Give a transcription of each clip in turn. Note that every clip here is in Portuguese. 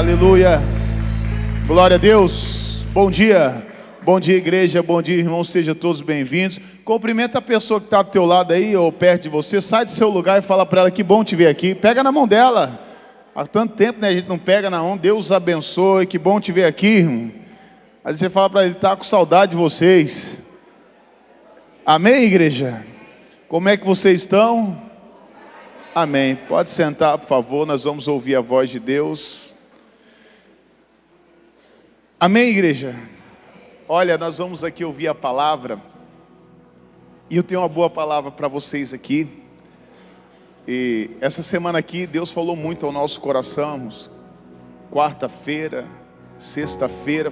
Aleluia. Glória a Deus. Bom dia. Bom dia, igreja. Bom dia, irmãos. Sejam todos bem-vindos. Cumprimenta a pessoa que está do teu lado aí ou perto de você. Sai do seu lugar e fala para ela que bom te ver aqui. Pega na mão dela. Há tanto tempo, né, a gente não pega na mão. Deus os abençoe. Que bom te ver aqui, irmão. Aí você fala para ele, está com saudade de vocês. Amém, igreja? Como é que vocês estão? Amém. Pode sentar, por favor. Nós vamos ouvir a voz de Deus. Amém, igreja? Olha, nós vamos aqui ouvir a palavra. E eu tenho uma boa palavra para vocês aqui. E essa semana aqui, Deus falou muito ao nosso coração. Quarta-feira, sexta-feira,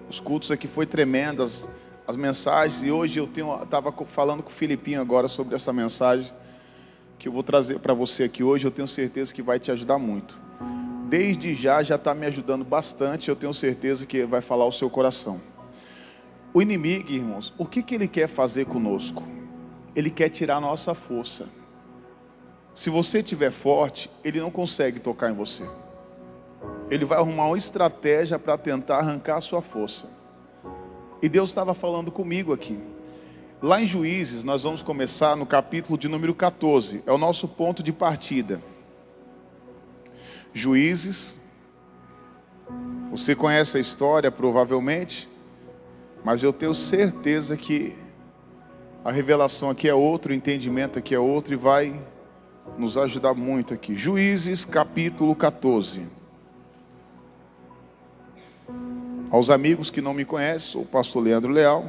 os cultos aqui foi tremendo, as mensagens. E hoje eu estava falando com o Filipinho agora sobre essa mensagem que eu vou trazer para você aqui hoje. Eu tenho certeza que vai te ajudar muito. Desde já está me ajudando bastante. Eu tenho certeza que vai falar ao seu coração. O inimigo, irmãos, o que ele quer fazer conosco? Ele quer tirar a nossa força. Se você estiver forte, ele não consegue tocar em você. Ele vai arrumar uma estratégia para tentar arrancar a sua força. E Deus estava falando comigo aqui. Lá em Juízes, nós vamos começar no capítulo de número 14. É o nosso ponto de partida. Juízes. Você conhece a história, provavelmente. Mas eu tenho certeza que a revelação aqui é outra, o entendimento aqui é outro e vai nos ajudar muito aqui. Juízes, capítulo 14. Aos amigos que não me conhecem, sou o pastor Leandro Leal.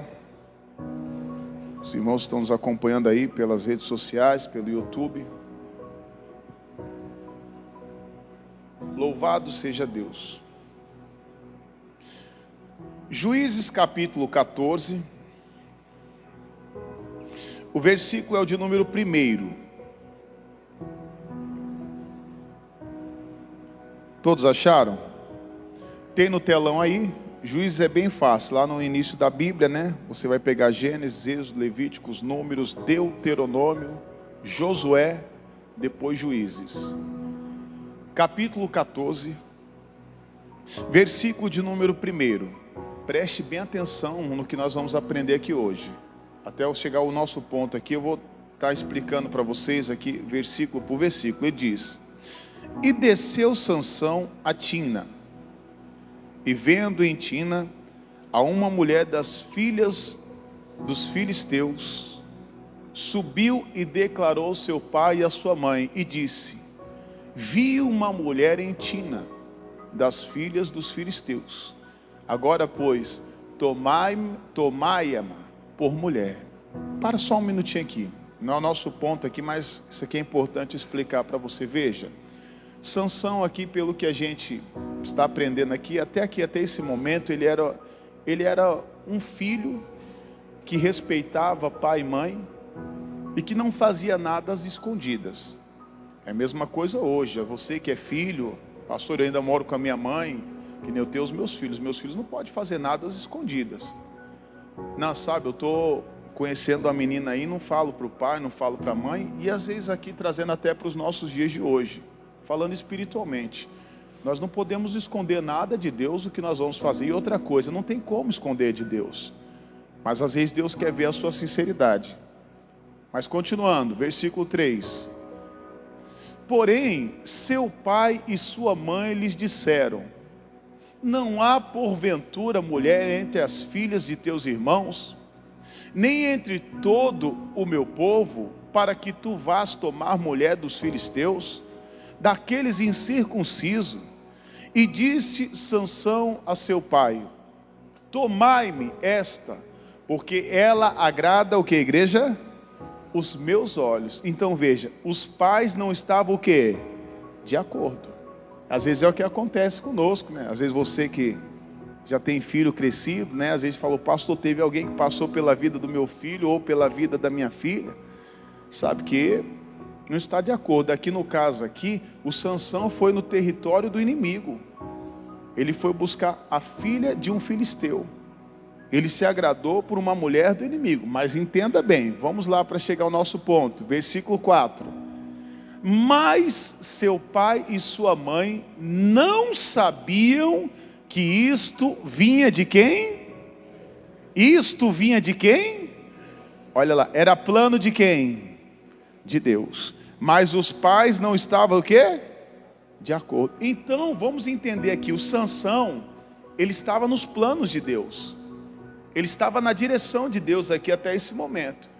Os irmãos estão nos acompanhando aí pelas redes sociais, pelo YouTube. Louvado seja Deus. Juízes capítulo 14. O versículo é o de número 1. Todos acharam? Tem no telão aí. Juízes é bem fácil. Lá no início da Bíblia, né? Você vai pegar Gênesis, Êxodo, Levíticos, Números, Deuteronômio, Josué, depois Juízes. Capítulo 14, versículo de número 1. Preste bem atenção no que nós vamos aprender aqui hoje. Até eu chegar ao nosso ponto aqui, eu vou estar explicando para vocês aqui, versículo por versículo. Ele diz: E desceu Sansão a Tina, e vendo em Tina a uma mulher das filhas dos filisteus, subiu e declarou ao seu pai e à sua mãe, e disse: Vi uma mulher em Tina, das filhas dos filisteus. Agora, pois, tomai-a por mulher. Para só um minutinho aqui. Não é o nosso ponto aqui, mas isso aqui é importante explicar para você. Veja, Sansão aqui, pelo que a gente está aprendendo aqui, até esse momento, ele era um filho que respeitava pai e mãe e que não fazia nada às escondidas. É a mesma coisa hoje. É você que é filho, pastor, eu ainda moro com a minha mãe, que nem eu tenho os meus filhos. Meus filhos não podem fazer nada às escondidas. Não, sabe, eu estou conhecendo a menina aí, não falo para o pai, não falo para a mãe. E às vezes aqui trazendo até para os nossos dias de hoje, falando espiritualmente. Nós não podemos esconder nada de Deus, o que nós vamos fazer. E outra coisa, não tem como esconder de Deus. Mas às vezes Deus quer ver a sua sinceridade. Mas continuando, versículo 3. Porém, seu pai e sua mãe lhes disseram: Não há porventura mulher entre as filhas de teus irmãos, nem entre todo o meu povo, para que tu vás tomar mulher dos filisteus, daqueles incircuncisos? E disse Sansão a seu pai: Tomai-me esta, porque ela agrada o que, igreja? Os meus olhos. Então veja, os pais não estavam o quê? De acordo. Às vezes é o que acontece conosco, né? Às vezes você que já tem filho crescido, né? Às vezes fala: pastor, teve alguém que passou pela vida do meu filho ou pela vida da minha filha, sabe que não está de acordo. Aqui no caso aqui, o Sansão foi no território do inimigo. Ele foi buscar a filha de um filisteu. Ele se agradou por uma mulher do inimigo. Mas entenda bem, vamos lá para chegar ao nosso ponto. Versículo 4. Mas seu pai e sua mãe não sabiam que isto vinha de quem? Isto vinha de quem? Olha lá, era plano de quem? De Deus. Mas os pais não estavam o quê? De acordo. Então vamos entender aqui, o Sansão, ele estava nos planos de Deus. Ele estava na direção de Deus aqui até esse momento.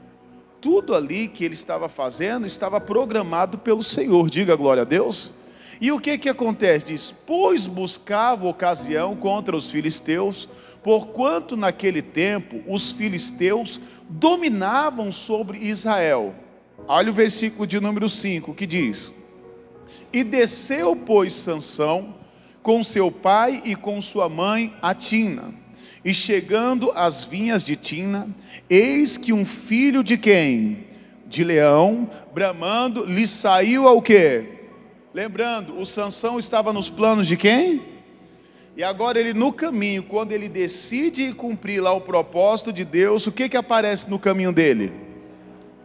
Tudo ali que ele estava fazendo estava programado pelo Senhor. Diga glória a Deus. E o que acontece? Diz, pois buscava ocasião contra os filisteus, porquanto naquele tempo os filisteus dominavam sobre Israel. Olha o versículo de número 5 que diz: e desceu, pois, Sansão com seu pai e com sua mãe a Tina. E chegando às vinhas de Tina, eis que um filho de quem? De Leão, bramando, lhe saiu ao quê? Lembrando, o Sansão estava nos planos de quem? E agora ele no caminho, quando ele decide cumprir lá o propósito de Deus, o que aparece no caminho dele?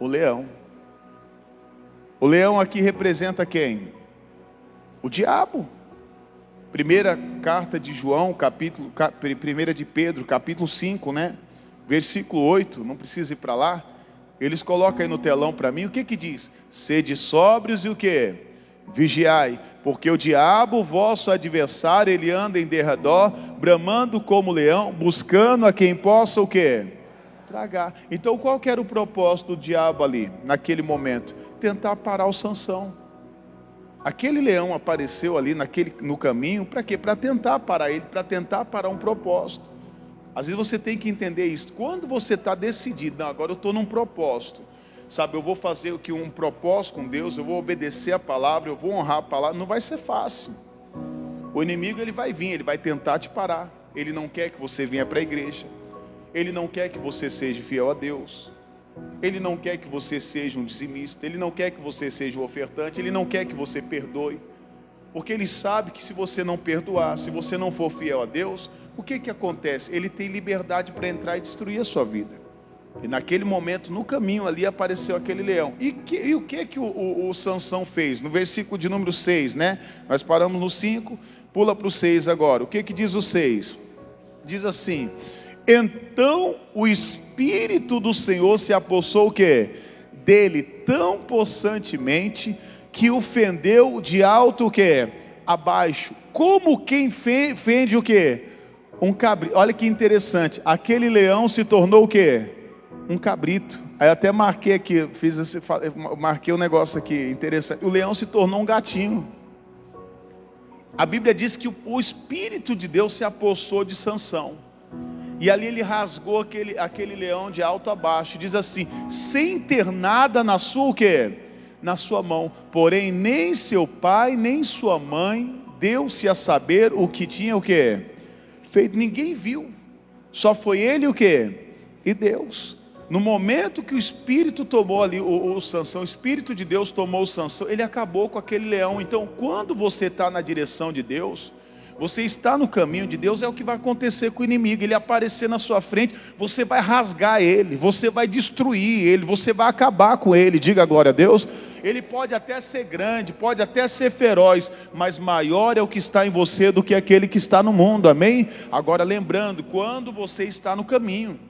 O leão. O leão aqui representa quem? O diabo. Primeira carta de João, primeira de Pedro, capítulo 5, né? Versículo 8, não precisa ir para lá. Eles colocam aí no telão para mim, o que diz? Sede sóbrios e o que? Vigiai, porque o diabo, vosso adversário, ele anda em derredor, bramando como leão, buscando a quem possa o que? Tragar. Então qual que era o propósito do diabo ali, naquele momento? Tentar parar o Sansão. Aquele leão apareceu ali no caminho, para quê? Para tentar parar ele, para tentar parar um propósito. Às vezes você tem que entender isso. Quando você está decidido, não, agora eu estou num propósito, sabe, eu vou fazer o que um propósito com Deus, eu vou obedecer a palavra, eu vou honrar a palavra, não vai ser fácil. O inimigo ele vai vir, ele vai tentar te parar. Ele não quer que você venha para a igreja, ele não quer que você seja fiel a Deus, ele não quer que você seja um dizimista, ele não quer que você seja um ofertante, ele não quer que você perdoe, porque ele sabe que se você não perdoar, se você não for fiel a Deus, o que acontece? Ele tem liberdade para entrar e destruir a sua vida. E naquele momento, no caminho ali, apareceu aquele leão. E o que o Sansão fez? No versículo de número 6, né? Nós paramos no 5, pula para o 6 agora. O que diz o 6? Diz assim: então o Espírito do Senhor se apossou o quê? Dele tão possantemente, que o fendeu de alto o quê? Abaixo, como quem fende o quê? Um cabrito. Olha que interessante, aquele leão se tornou o quê? Um cabrito. Aí eu até marquei aqui, marquei um negócio aqui interessante. O leão se tornou um gatinho. A Bíblia diz que o Espírito de Deus se apossou de Sansão. E ali ele rasgou aquele leão de alto a baixo. Diz assim: sem ter nada na sua o quê? Na sua mão. Porém nem seu pai nem sua mãe deu-se a saber o que tinha o quê? Feito. Ninguém viu. Só foi ele o quê? E Deus. No momento que o Espírito tomou ali o Sansão, o Espírito de Deus tomou o Sansão, ele acabou com aquele leão. Então quando você está na direção de Deus, você está no caminho de Deus, é o que vai acontecer com o inimigo. Ele aparecer na sua frente, você vai rasgar ele, você vai destruir ele, você vai acabar com ele. Diga glória a Deus. Ele pode até ser grande, pode até ser feroz, mas maior é o que está em você do que aquele que está no mundo, amém? Agora lembrando, quando você está no caminho,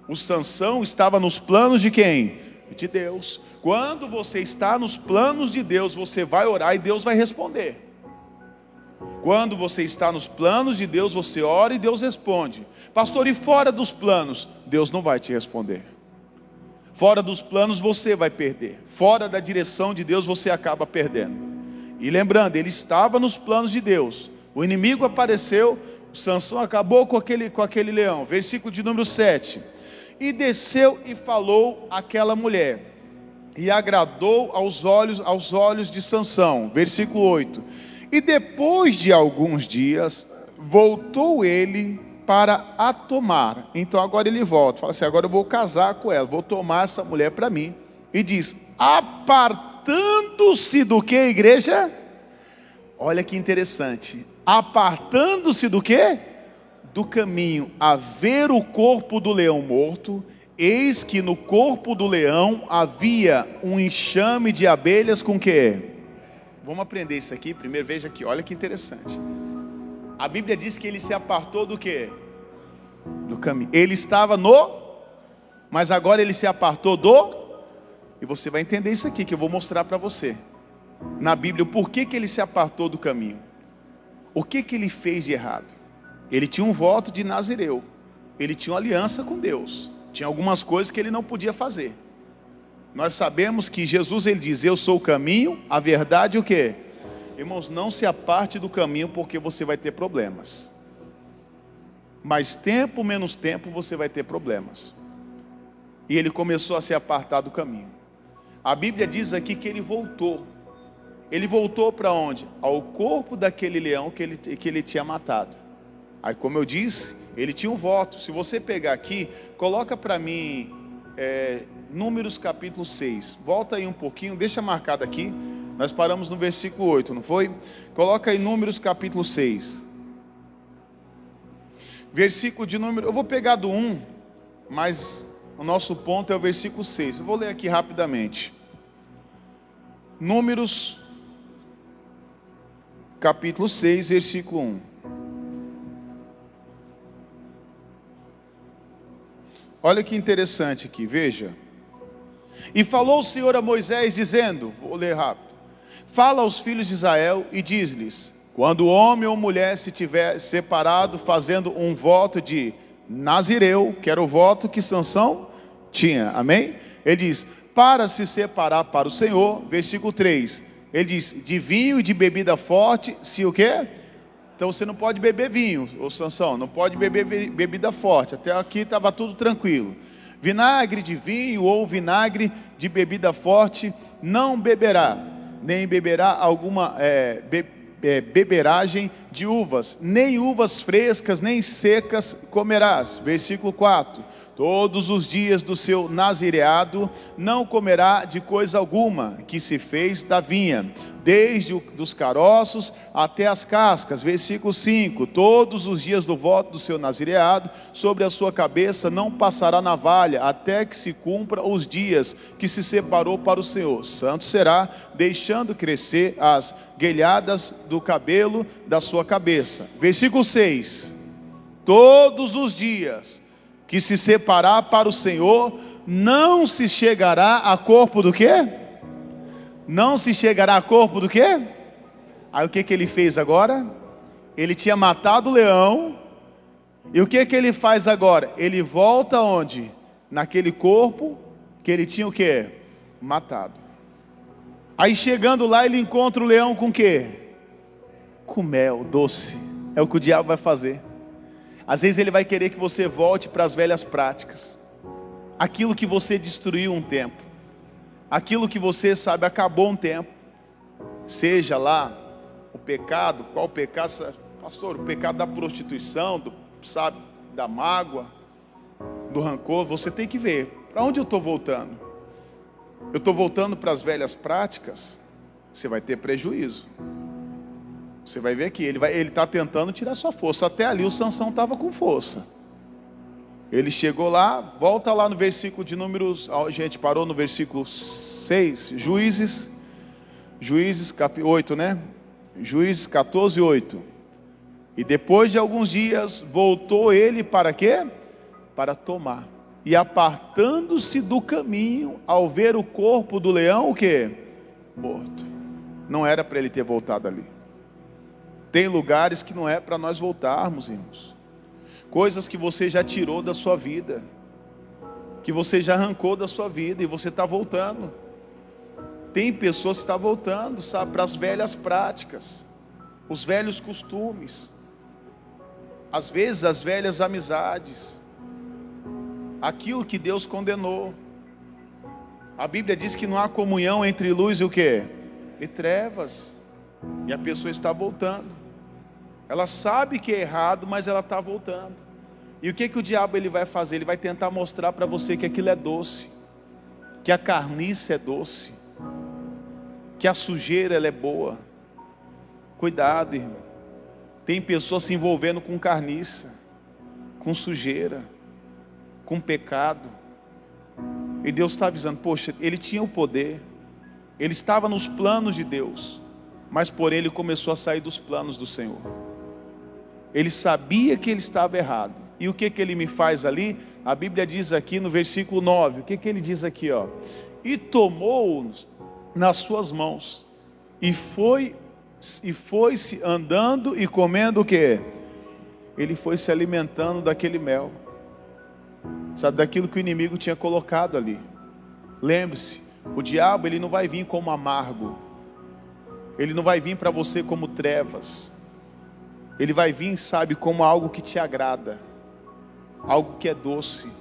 o Sansão estava nos planos de quem? De Deus. Quando você está nos planos de Deus, você vai orar e Deus vai responder. Quando você está nos planos de Deus, você ora e Deus responde. Pastor, e fora dos planos? Deus não vai te responder. Fora dos planos você vai perder. Fora da direção de Deus você acaba perdendo. E lembrando, ele estava nos planos de Deus. O inimigo apareceu, o Sansão acabou com aquele leão. Versículo de número 7. E desceu e falou àquela mulher, e agradou aos olhos de Sansão. Versículo 8. E depois de alguns dias, voltou ele para a tomar. Então agora ele volta, fala assim: agora eu vou casar com ela, vou tomar essa mulher para mim. E diz: apartando-se do que, igreja? Olha que interessante. Apartando-se do que? Do caminho, a ver o corpo do leão morto, eis que no corpo do leão havia um enxame de abelhas com que? vamos aprender isso aqui primeiro. Veja aqui, olha que interessante. A Bíblia diz que ele se apartou do quê? Do caminho. Ele estava mas agora ele se apartou e você vai entender isso aqui que eu vou mostrar para você. Na Bíblia, o porquê que ele se apartou do caminho. O que ele fez de errado? Ele tinha um voto de Nazireu. Ele tinha uma aliança com Deus. Tinha algumas coisas que ele não podia fazer. Nós sabemos que Jesus, ele diz, eu sou o caminho, a verdade e o quê? Irmãos, não se aparte do caminho porque você vai ter problemas. Mais tempo, menos tempo, você vai ter problemas. E ele começou a se apartar do caminho. A Bíblia diz aqui que ele voltou. Ele voltou para onde? Ao corpo daquele leão que ele tinha matado. Aí, como eu disse, ele tinha um voto. Se você pegar aqui, coloca para mim Números capítulo 6. Volta aí um pouquinho, deixa marcado aqui. Nós paramos no versículo 8, não foi? Coloca aí Números capítulo 6. Versículo de número, eu vou pegar do 1, mas o nosso ponto é o versículo 6. Eu vou ler aqui rapidamente. Números capítulo 6, versículo 1. Olha que interessante aqui, veja. E falou o Senhor a Moisés, dizendo, vou ler rápido. Fala aos filhos de Israel e diz-lhes, quando homem ou mulher se tiver separado, fazendo um voto de Nazireu, que era o voto que Sansão tinha, amém? Ele diz, para se separar para o Senhor, versículo 3, ele diz, de vinho e de bebida forte, se o quê? Então você não pode beber vinho, ô Sansão, não pode beber bebida forte, até aqui estava tudo tranquilo. Vinagre de vinho ou vinagre de bebida forte não beberá, nem beberá alguma beberagem de uvas, nem uvas frescas, nem secas comerás. Versículo 4, todos os dias do seu nazireado não comerá de coisa alguma que se fez da vinha, desde dos caroços até as cascas. Versículo 5, todos os dias do voto do seu nazireado, sobre a sua cabeça não passará navalha, até que se cumpra os dias que se separou para o Senhor. Santo será, deixando crescer as guelhadas do cabelo da sua cabeça. Versículo 6, todos os dias que se separar para o Senhor, não se chegará a corpo do quê? Não se chegará a corpo do quê? Aí o que ele fez agora? Ele tinha matado o leão, e o que ele faz agora? Ele volta onde? Naquele corpo que ele tinha o quê? Matado. Aí chegando lá, ele encontra o leão com o quê? Com mel, doce. É o que o diabo vai fazer. Às vezes ele vai querer que você volte para as velhas práticas, aquilo que você destruiu um tempo, aquilo que você sabe, acabou um tempo, seja lá o pecado, qual o pecado, pastor, o pecado da prostituição, sabe, da mágoa, do rancor. Você tem que ver, para onde eu estou voltando? Eu estou voltando para as velhas práticas, você vai ter prejuízo. Você vai ver aqui, ele está tentando tirar sua força. Até ali o Sansão estava com força. Ele chegou lá, volta lá no versículo de números, a gente parou no versículo 6, Juízes 8, né? Juízes 14, 8. E depois de alguns dias, voltou ele para quê? Para tomar. E apartando-se do caminho, ao ver o corpo do leão, o quê? Morto. Não era para ele ter voltado ali. Tem lugares que não é para nós voltarmos, irmãos. Coisas que você já tirou da sua vida, que você já arrancou da sua vida, e você está voltando. Tem pessoas que estão voltando, sabe, para as velhas práticas, os velhos costumes, às vezes as velhas amizades, aquilo que Deus condenou. A Bíblia diz que não há comunhão entre luz e o quê? E trevas. E a pessoa está voltando. Ela sabe que é errado, mas ela está voltando. E o que o diabo ele vai fazer? Ele vai tentar mostrar para você que aquilo é doce, que a carniça é doce, que a sujeira ela é boa. Cuidado, irmão. Tem pessoas se envolvendo com carniça, com sujeira, com pecado. E Deus está avisando, poxa, ele tinha o poder, ele estava nos planos de Deus. mas porém ele começou a sair dos planos do Senhor. Ele sabia que ele estava errado. E o que ele me faz ali? A Bíblia diz aqui no versículo 9, o que ele diz aqui, ó? E tomou-os nas suas mãos, e foi-se andando e comendo o quê? Ele foi se alimentando daquele mel, sabe, daquilo que o inimigo tinha colocado ali. Lembre-se, o diabo ele não vai vir como amargo, ele não vai vir para você como trevas, ele vai vir, sabe, como algo que te agrada, algo que é doce,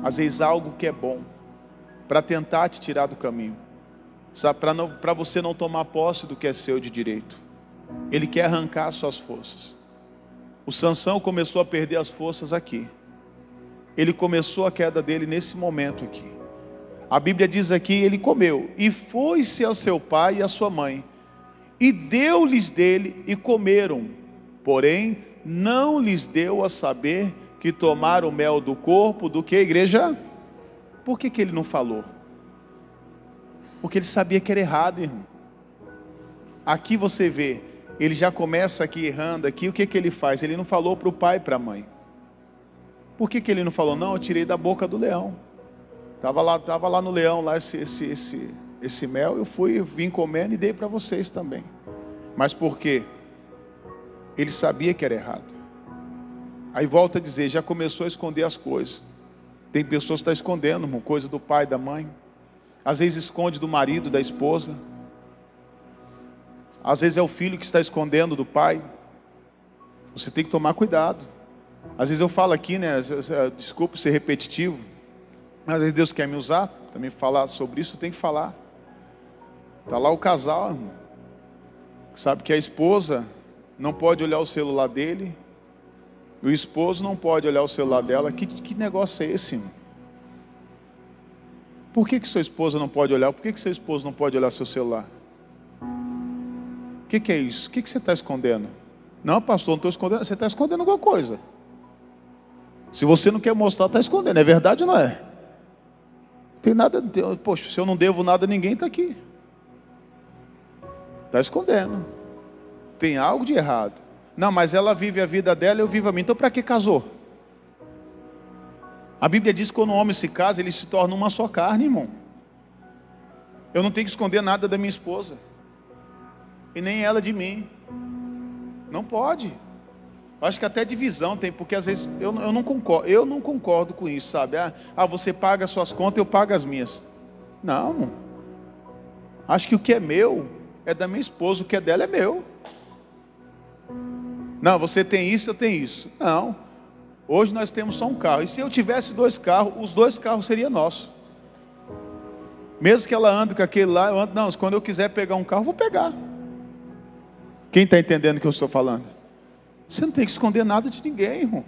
às vezes algo que é bom, para tentar te tirar do caminho, sabe, para você não tomar posse do que é seu de direito. Ele quer arrancar suas forças. O Sansão começou a perder as forças aqui. Ele começou a queda dele nesse momento aqui. A Bíblia diz aqui, ele comeu, e foi-se ao seu pai e à sua mãe, e deu-lhes dele, e comeram. Porém, não lhes deu a saber que tomaram o mel do corpo do que, igreja? Por que ele não falou? Porque ele sabia que era errado, irmão. Aqui você vê, ele já começa aqui errando aqui, o que ele faz? Ele não falou para o pai e para a mãe. Por que ele não falou? Não, eu tirei da boca do leão. Tava lá no leão, lá esse mel, eu vim comendo e dei para vocês também. Mas por quê? Ele sabia que era errado. Aí volta a dizer, já começou a esconder as coisas. Tem pessoas que estão escondendo, irmão, coisa do pai, da mãe. Às vezes esconde do marido, da esposa. Às vezes é o filho que está escondendo do pai. Você tem que tomar cuidado. Às vezes eu falo aqui, né? Desculpe ser repetitivo. Às vezes Deus quer me usar, também falar sobre isso, tem que falar. Está lá o casal, irmão, sabe que a esposa não pode olhar o celular dele, o esposo não pode olhar o celular dela. Que negócio é esse, irmão? Por que sua esposa não pode olhar? Por que seu esposo não pode olhar seu celular? O que é isso? O que você está escondendo? Não, pastor, não estou escondendo. Você está escondendo alguma coisa. Se você não quer mostrar, está escondendo. É verdade ou não é? Não tem nada. Poxa, se eu não devo nada a ninguém, está aqui. Está escondendo. Tem algo de errado. Não, mas ela vive a vida dela e eu vivo a minha. Então para que casou? A Bíblia diz que quando o homem se casa, ele se torna uma só carne, irmão. Eu não tenho que esconder nada da minha esposa. E nem ela de mim. Não pode. Acho que até divisão tem, porque às vezes eu não concordo com isso, sabe? Você paga as suas contas, eu pago as minhas. Não. Acho que o que é meu é da minha esposa, o que é dela é meu. Não, você tem isso, eu tenho isso. Não. Hoje nós temos só um carro. E se eu tivesse 2 carros, os 2 carros seriam nossos. Mesmo que ela ande com aquele lá, eu ando. Não, quando eu quiser pegar um carro, eu vou pegar. Quem está entendendo o que eu estou falando? Você não tem que esconder nada de ninguém, irmão.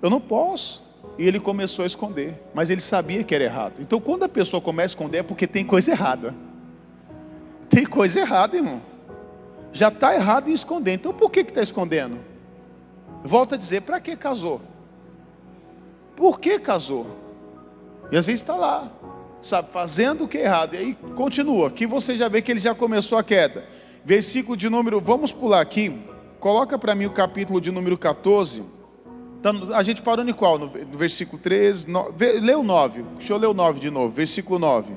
Eu não posso. E ele começou a esconder, mas ele sabia que era errado. Então quando a pessoa começa a esconder é porque tem coisa errada. Tem coisa errada, irmão. Já está errado em esconder. Então por que está escondendo? Volta a dizer, para que casou? Por que casou? E às vezes está lá, sabe, fazendo o que é errado. E aí continua, aqui você já vê que ele já começou a queda. Versículo de número, vamos pular aqui. Coloca para mim o capítulo de número 14. Então, a gente parou em qual? No versículo 13, lê o 9. Deixa eu ler o 9 de novo, versículo 9.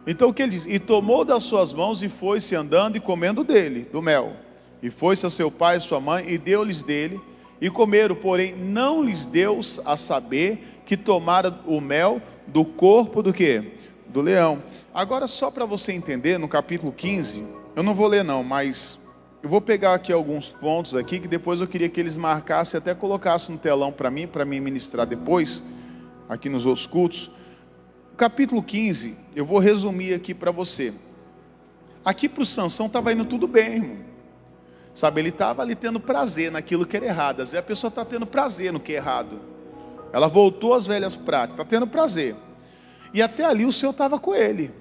Então o que ele diz? E tomou das suas mãos e foi-se andando e comendo dele, do mel. E foi-se a seu pai e sua mãe e deu-lhes dele. E comeram, porém não lhes deu a saber que tomara o mel do corpo do quê? Do leão. Agora só para você entender, no capítulo 15, eu não vou ler não, mas eu vou pegar aqui alguns pontos aqui, que depois eu queria que eles marcassem, até colocassem no telão para mim ministrar depois, aqui nos outros cultos. Capítulo 15, eu vou resumir aqui para você. Aqui para o Sansão estava indo tudo bem, irmão. Sabe, ele estava ali tendo prazer naquilo que era errado. Às vezes a pessoa está tendo prazer no que é errado. Ela voltou às velhas práticas, está tendo prazer. E até ali o Senhor estava com ele.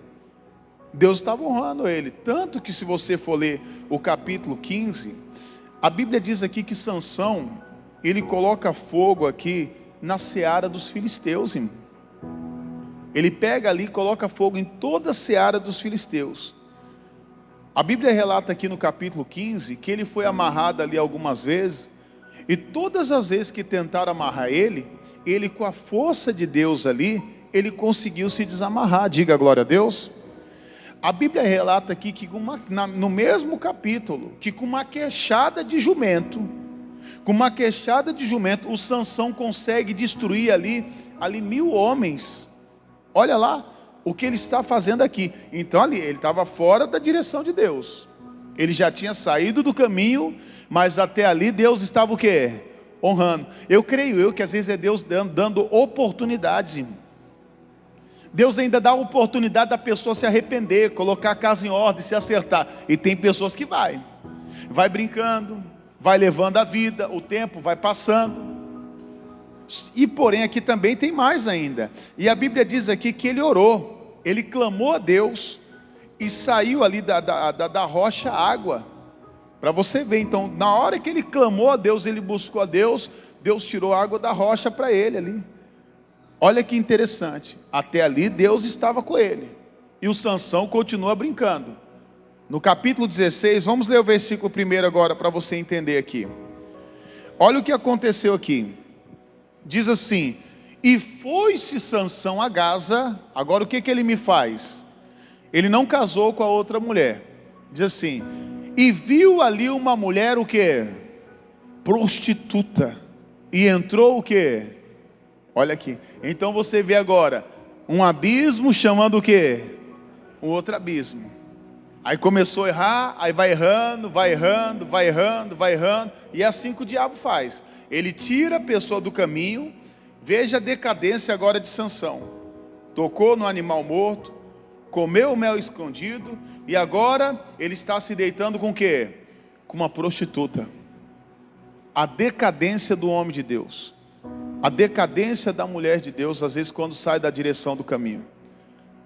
Deus estava honrando ele. Tanto que se você for ler o capítulo 15, a Bíblia diz aqui que Sansão, ele coloca fogo aqui na seara dos filisteus, irmão. Ele pega ali e coloca fogo em toda a seara dos filisteus. A Bíblia relata aqui no capítulo 15 que ele foi amarrado ali algumas vezes, e todas as vezes que tentaram amarrar ele com a força de Deus ali, ele conseguiu se desamarrar. Diga glória a Deus. A Bíblia relata aqui que no mesmo capítulo, que com uma queixada de jumento, o Sansão consegue destruir ali 1000 homens. Olha lá o que ele está fazendo aqui. Então ali, ele estava fora da direção de Deus. Ele já tinha saído do caminho, mas até ali Deus estava o quê? Honrando. Eu creio que às vezes é Deus dando oportunidades, irmão. Deus ainda dá a oportunidade da pessoa se arrepender, colocar a casa em ordem, se acertar. E tem pessoas que vai brincando, vai levando a vida, o tempo vai passando. E porém aqui também tem mais ainda. E a Bíblia diz aqui que ele orou, ele clamou a Deus, e saiu ali da rocha água. Para você ver, então, na hora que ele clamou a Deus, ele buscou a Deus, Deus tirou a água da rocha para ele ali. Olha que interessante, até ali Deus estava com ele, e o Sansão continua brincando. No capítulo 16, vamos ler o versículo 1 agora, para você entender aqui. Olha o que aconteceu aqui. Diz assim: e foi-se Sansão a Gaza. Agora o que ele me faz? Ele não casou com a outra mulher. Diz assim: e viu ali uma mulher o que? Prostituta. E entrou o que? Olha aqui. Então você vê agora um abismo chamando o que? Um outro abismo. Aí começou a errar, aí vai errando. E é assim que o diabo faz. Ele tira a pessoa do caminho. Veja a decadência agora de Sansão. Tocou no animal morto, comeu o mel escondido, e agora ele está se deitando com o quê? Com uma prostituta. A decadência do homem de Deus, a decadência da mulher de Deus, às vezes quando sai da direção do caminho.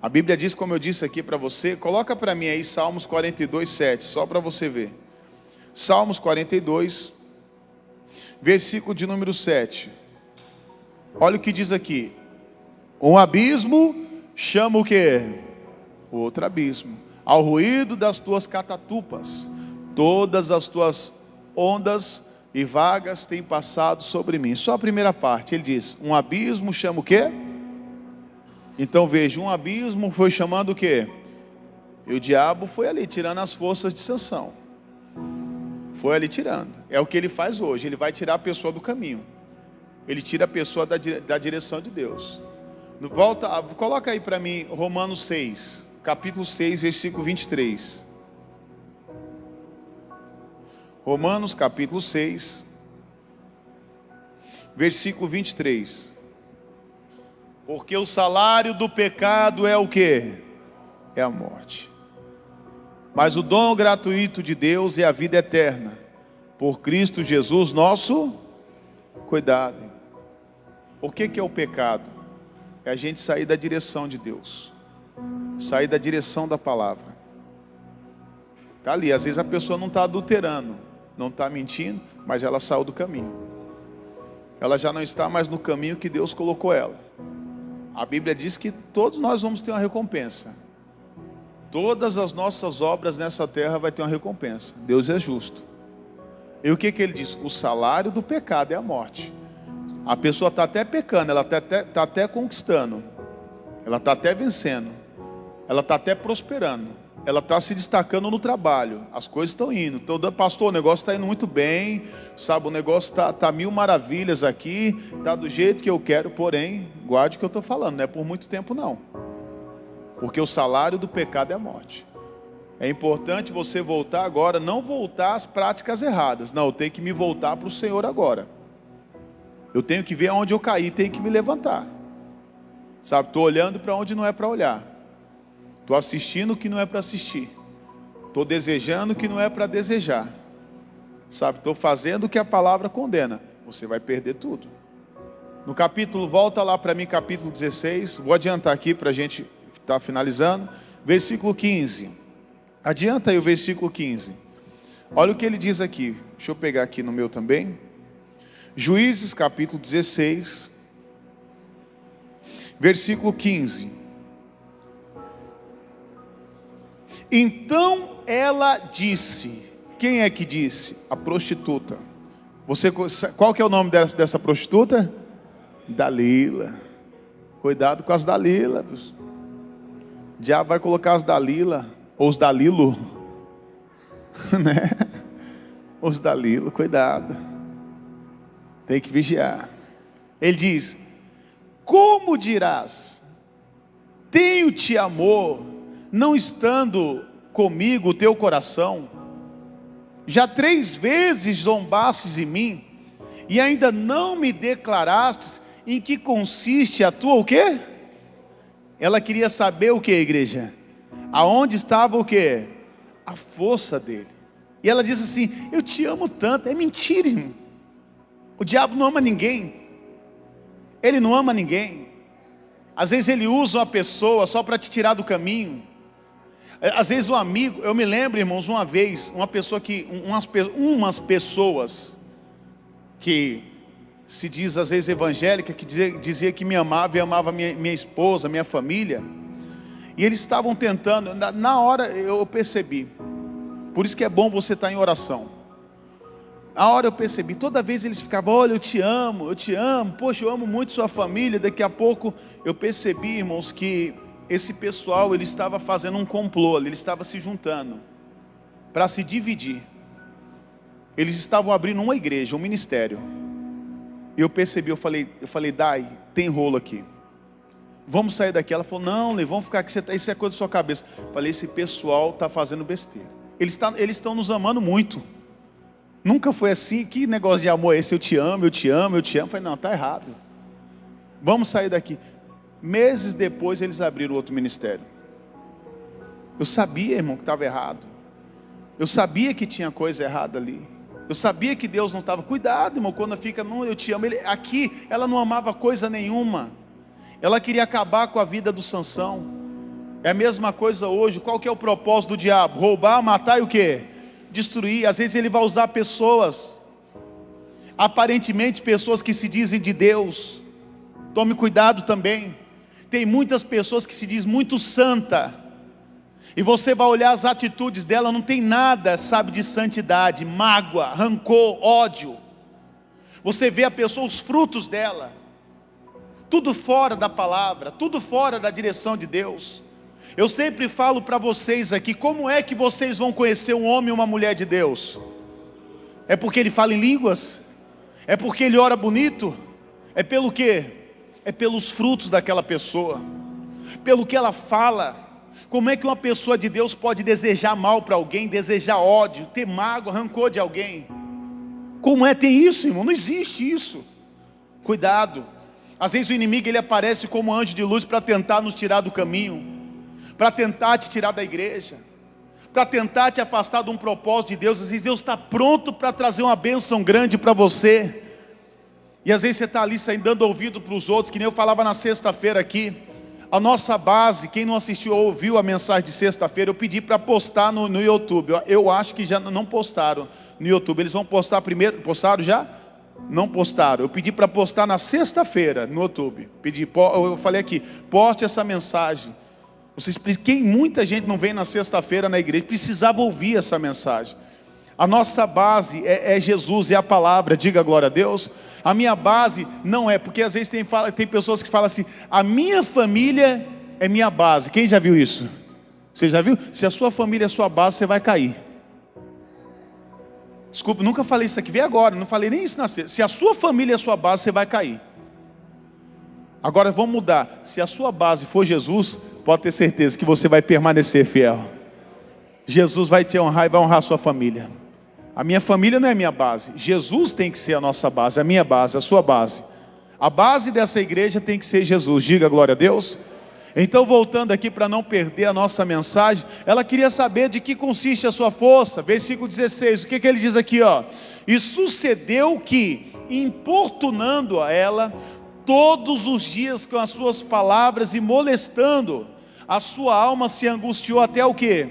A Bíblia diz, como eu disse aqui para você, coloca para mim aí Salmos 42, 7, só para você ver. Salmos 42, versículo de número 7. Olha o que diz aqui: um abismo chama o quê? Outro abismo. Ao ruído das tuas catatupas, todas as tuas ondas e vagas têm passado sobre mim. Só a primeira parte, ele diz: um abismo chama o quê? Então veja, um abismo foi chamando o quê? E o diabo foi ali, tirando as forças de Sansão. Foi ali tirando. É o que ele faz hoje, ele vai tirar a pessoa do caminho. Ele tira a pessoa da direção de Deus. Coloca aí para mim Romanos 6, capítulo 6, versículo 23. Romanos capítulo 6, versículo 23. Porque o salário do pecado é o quê? É a morte. Mas o dom gratuito de Deus é a vida eterna, por Cristo Jesus nosso. Cuidado. O que é o pecado? É a gente sair da direção de Deus, sair da direção da palavra. Está ali, às vezes a pessoa não está adulterando, não está mentindo, mas ela saiu do caminho. Ela já não está mais no caminho que Deus colocou ela. A Bíblia diz que todos nós vamos ter uma recompensa. Todas as nossas obras nessa terra vai ter uma recompensa. Deus é justo. E o que ele diz? O salário do pecado é a morte. A pessoa está até pecando, ela está até conquistando, ela está até vencendo, ela está até prosperando, ela está se destacando no trabalho, as coisas estão indo. Então, pastor, o negócio está indo muito bem, sabe, o negócio está mil maravilhas aqui, está do jeito que eu quero, porém, guarde o que eu estou falando, não é por muito tempo não, porque o salário do pecado é a morte. É importante você voltar agora, não voltar às práticas erradas, não, eu tenho que me voltar para o Senhor agora. Eu tenho que ver onde eu caí, tenho que me levantar. Sabe, estou olhando para onde não é para olhar. Estou assistindo o que não é para assistir. Estou desejando o que não é para desejar. Sabe, estou fazendo o que a palavra condena. Você vai perder tudo. No capítulo, volta lá para mim, capítulo 16. Vou adiantar aqui para a gente estar finalizando. Versículo 15. Adianta aí o versículo 15. Olha o que ele diz aqui. Deixa eu pegar aqui no meu também. Juízes capítulo 16, versículo 15. Então ela disse. Quem é que disse? A prostituta. Qual que é o nome dessa prostituta? Dalila. Cuidado com as Dalilas. O diabo vai colocar as Dalila, ou os Dalilo, né? Os Dalilo, cuidado. Tem que vigiar. Ele diz: como dirás, tenho-te amor, não estando comigo o teu coração? Já 3 vezes zombastes de mim, e ainda não me declarastes em que consiste a tua o quê? Ela queria saber o que, igreja? Aonde estava o que? A força dele. E ela disse assim: eu te amo tanto. É mentira, irmão. O diabo não ama ninguém. Ele não ama ninguém. Às vezes ele usa uma pessoa só para te tirar do caminho. Às vezes um amigo, eu me lembro, irmãos, uma vez, umas pessoas que se diz às vezes evangélica, que dizia que me amava e amava minha esposa, minha família, e eles estavam tentando, na hora eu percebi, por isso que é bom você estar em oração. Na hora eu percebi, toda vez eles ficavam: olha, eu te amo, poxa, eu amo muito sua família. Daqui a pouco eu percebi, irmãos, que esse pessoal, ele estava fazendo um complô, ele estava se juntando para se dividir. Eles estavam abrindo uma igreja, um ministério. E eu percebi, eu falei: Dai, tem rolo aqui, vamos sair daqui. Ela falou: não, Lê, vamos ficar aqui, isso é coisa da sua cabeça. Eu falei: esse pessoal está fazendo besteira, eles estão nos amando muito. Nunca foi assim. Que negócio de amor é esse? Eu te amo, eu te amo, eu te amo. Eu falei: não, está errado, vamos sair daqui. Meses depois eles abriram outro ministério. Eu sabia, irmão, que estava errado. Eu sabia que tinha coisa errada ali. Eu sabia que Deus não estava. Cuidado, irmão, quando fica no eu te amo. Aqui ela não amava coisa nenhuma. Ela queria acabar com a vida do Sansão. É a mesma coisa hoje. Qual que é o propósito do diabo? Roubar, matar e o quê? Destruir. Às vezes ele vai usar pessoas, aparentemente pessoas que se dizem de Deus. Tome cuidado também. Tem muitas pessoas que se dizem muito santa, e você vai olhar as atitudes dela, não tem nada, sabe, de santidade. Mágoa, rancor, ódio. Você vê a pessoa, os frutos dela, tudo fora da palavra, tudo fora da direção de Deus. Eu sempre falo para vocês aqui: como é que vocês vão conhecer um homem e uma mulher de Deus? É porque ele fala em línguas? É porque ele ora bonito? É pelo quê? É pelos frutos daquela pessoa, pelo que ela fala. Como é que uma pessoa de Deus pode desejar mal para alguém, desejar ódio, ter mágoa, rancor de alguém? Como é ter isso, irmão? Não existe isso. Cuidado. Às vezes o inimigo, ele aparece como anjo de luz para tentar nos tirar do caminho, para tentar te tirar da igreja, para tentar te afastar de um propósito de Deus. Às vezes Deus está pronto para trazer uma bênção grande para você, e às vezes você está ali saindo dando ouvido para os outros, que nem eu falava na sexta-feira aqui. A nossa base, quem não assistiu ou ouviu a mensagem de sexta-feira, eu pedi para postar no YouTube. Eu acho que já não postaram no YouTube. Eles vão postar primeiro. Postaram já? Não postaram. Eu pedi para postar na sexta-feira no YouTube. Eu falei aqui: poste essa mensagem. Muita gente não vem na sexta-feira na igreja, precisava ouvir essa mensagem. A nossa base é Jesus, é a palavra. Diga glória a Deus. A minha base não é, porque às vezes tem pessoas que falam assim: a minha família é minha base. Quem já viu isso? Você já viu? Se a sua família é sua base, você vai cair. Desculpa, nunca falei isso aqui, vem agora, não falei nem isso na sexta. Se a sua família é sua base, você vai cair. Agora vamos mudar. Se a sua base for Jesus, pode ter certeza que você vai permanecer fiel. Jesus vai te honrar e vai honrar a sua família. A minha família não é minha base. Jesus tem que ser a nossa base, a minha base, a sua base. A base dessa igreja tem que ser Jesus. Diga glória a Deus. Então, voltando aqui para não perder a nossa mensagem, ela queria saber de que consiste a sua força. Versículo 16, o que ele diz aqui, ó? E sucedeu que, importunando a ela todos os dias com as suas palavras e molestando, a sua alma se angustiou até o quê?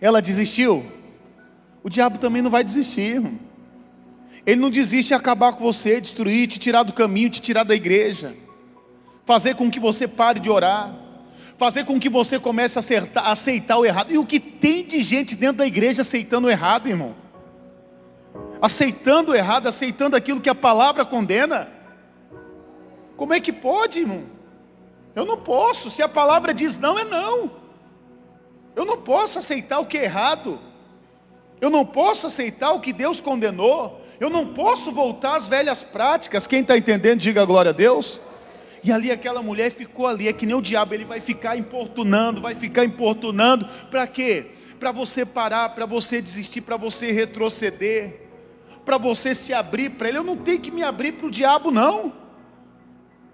Ela desistiu. O diabo também não vai desistir, irmão. Ele não desiste de acabar com você, destruir, te tirar do caminho, te tirar da igreja, fazer com que você pare de orar, fazer com que você comece a aceitar o errado. E o que tem de gente dentro da igreja aceitando o errado, irmão? Aceitando o errado, aceitando aquilo que a palavra condena. Como é que pode, irmão? Eu não posso. Se a palavra diz não, é não. Eu não posso aceitar o que é errado. Eu não posso aceitar o que Deus condenou. Eu não posso voltar às velhas práticas. Quem está entendendo, diga glória a Deus. E ali aquela mulher ficou ali, é que nem o diabo, ele vai ficar importunando, para quê? Para você parar, para você desistir, para você retroceder, para você se abrir para ele. Eu não tenho que me abrir para o diabo, não.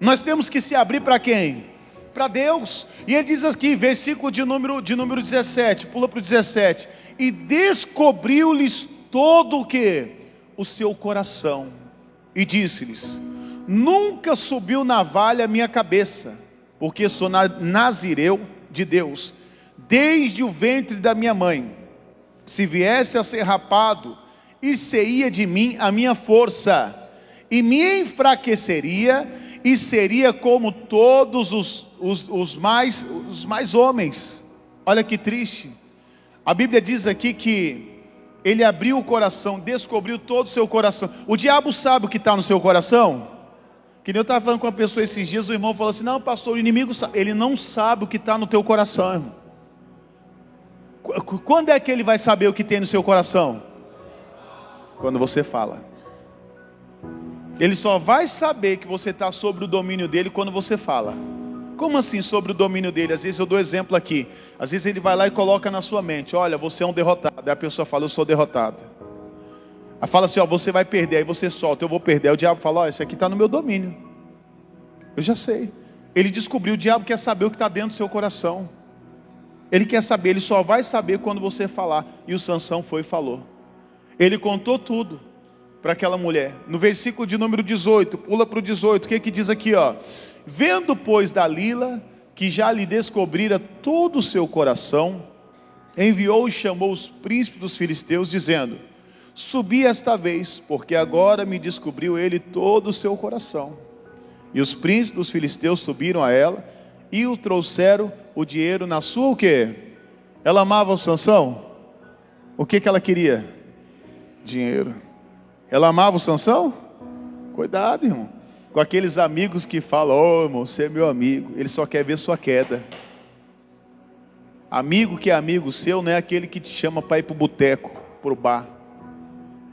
Nós temos que se abrir para quem? Para Deus. E ele diz aqui, versículo de número 17, pula para o 17, e descobriu-lhes todo o que? O seu coração, e disse-lhes: nunca subiu navalha a minha cabeça, porque sou nazireu de Deus, desde o ventre da minha mãe. Se viesse a ser rapado, ir-se-ia de mim a minha força, e me enfraqueceria, e seria como todos os mais homens. Olha que triste. A Bíblia diz aqui que ele abriu o coração, descobriu todo o seu coração. O diabo sabe o que está no seu coração? Que nem eu estava falando com uma pessoa esses dias, o irmão falou assim: não, pastor, o inimigo sabe. Ele não sabe o que está no teu coração, irmão. Quando é que ele vai saber o que tem no seu coração? Quando você fala. Ele só vai saber que você está sobre o domínio dele quando você fala. Como assim sobre o domínio dele? Às vezes eu dou exemplo aqui. Às vezes ele vai lá e coloca na sua mente: olha, você é um derrotado. Aí a pessoa fala: eu sou derrotado. Aí fala assim: ó, você vai perder. Aí você solta: eu vou perder. Aí o diabo fala: ó, esse aqui está no meu domínio. Eu já sei. Ele descobriu. O diabo quer saber o que está dentro do seu coração. Ele quer saber. Ele só vai saber quando você falar. E o Sansão foi e falou. Ele contou tudo para aquela mulher. No versículo de número 18, pula para o 18, o que diz aqui, ó? Vendo, pois, Dalila, que já lhe descobrira todo o seu coração, enviou e chamou os príncipes dos filisteus, dizendo: subi esta vez, porque agora me descobriu ele todo o seu coração. E os príncipes dos filisteus subiram a ela, e o trouxeram o dinheiro na sua, o quê? Ela amava o Sansão? O que ela queria? Dinheiro. Ela amava o Sansão? Cuidado, irmão, com aqueles amigos que falam: ô irmão, você é meu amigo. Ele só quer ver sua queda. Amigo que é amigo seu não é aquele que te chama para ir para o boteco, para o bar.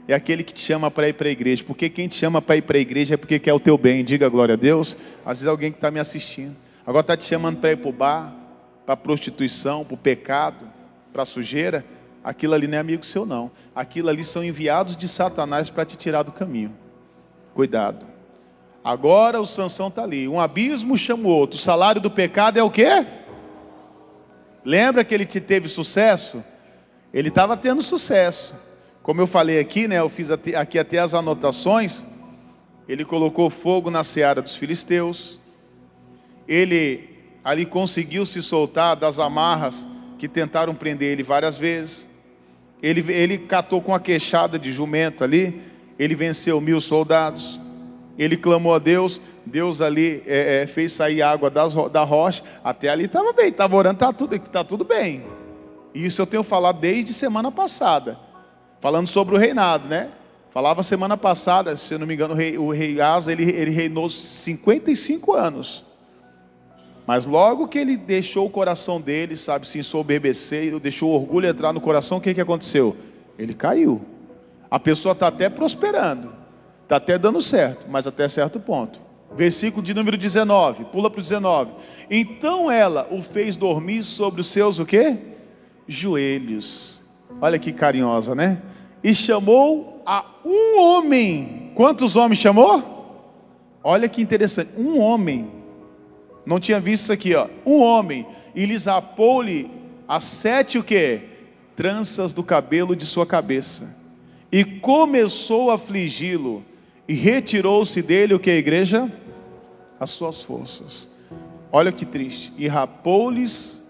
É aquele que te chama para ir para a igreja. Porque quem te chama para ir para a igreja é porque quer o teu bem. Diga glória a Deus. Às vezes alguém que está me assistindo agora está te chamando para ir para o bar, para a prostituição, para o pecado, para a sujeira. Aquilo ali não é amigo seu, não. Aquilo ali são enviados de Satanás para te tirar do caminho. Cuidado. Agora o Sansão está ali. Um abismo chama o outro. O salário do pecado é o quê? Lembra que ele teve sucesso? Ele estava tendo sucesso. Como eu falei aqui, né? Eu fiz aqui até as anotações. Ele colocou fogo na seara dos filisteus. Ele ali conseguiu se soltar das amarras que tentaram prender ele várias vezes. Ele catou com a queixada de jumento ali. Ele venceu 1000 soldados. Ele clamou a Deus. Deus ali fez sair água da rocha. Até ali estava bem, estava orando, está tudo bem. Isso eu tenho falado desde semana passada, falando sobre o reinado, né? Falava semana passada, se eu não me engano, o rei Asa, ele reinou 55 anos. Mas logo que ele deixou o coração dele, sabe, se ensoberbecer, deixou o orgulho entrar no coração, o que aconteceu? Ele caiu. A pessoa está até prosperando, está até dando certo, mas até certo ponto. Versículo de número 19, pula para o 19. Então ela o fez dormir sobre os seus, o quê? Joelhos. Olha que carinhosa, né? E chamou a um homem. Quantos homens chamou? Olha que interessante, um homem. Não tinha visto isso aqui, ó. Um homem. E lhes apou-lhe as 7 o quê? Tranças do cabelo de sua cabeça. E começou a afligi-lo. E retirou-se dele o que, igreja? As suas forças. Olha que triste. E rapou-lhes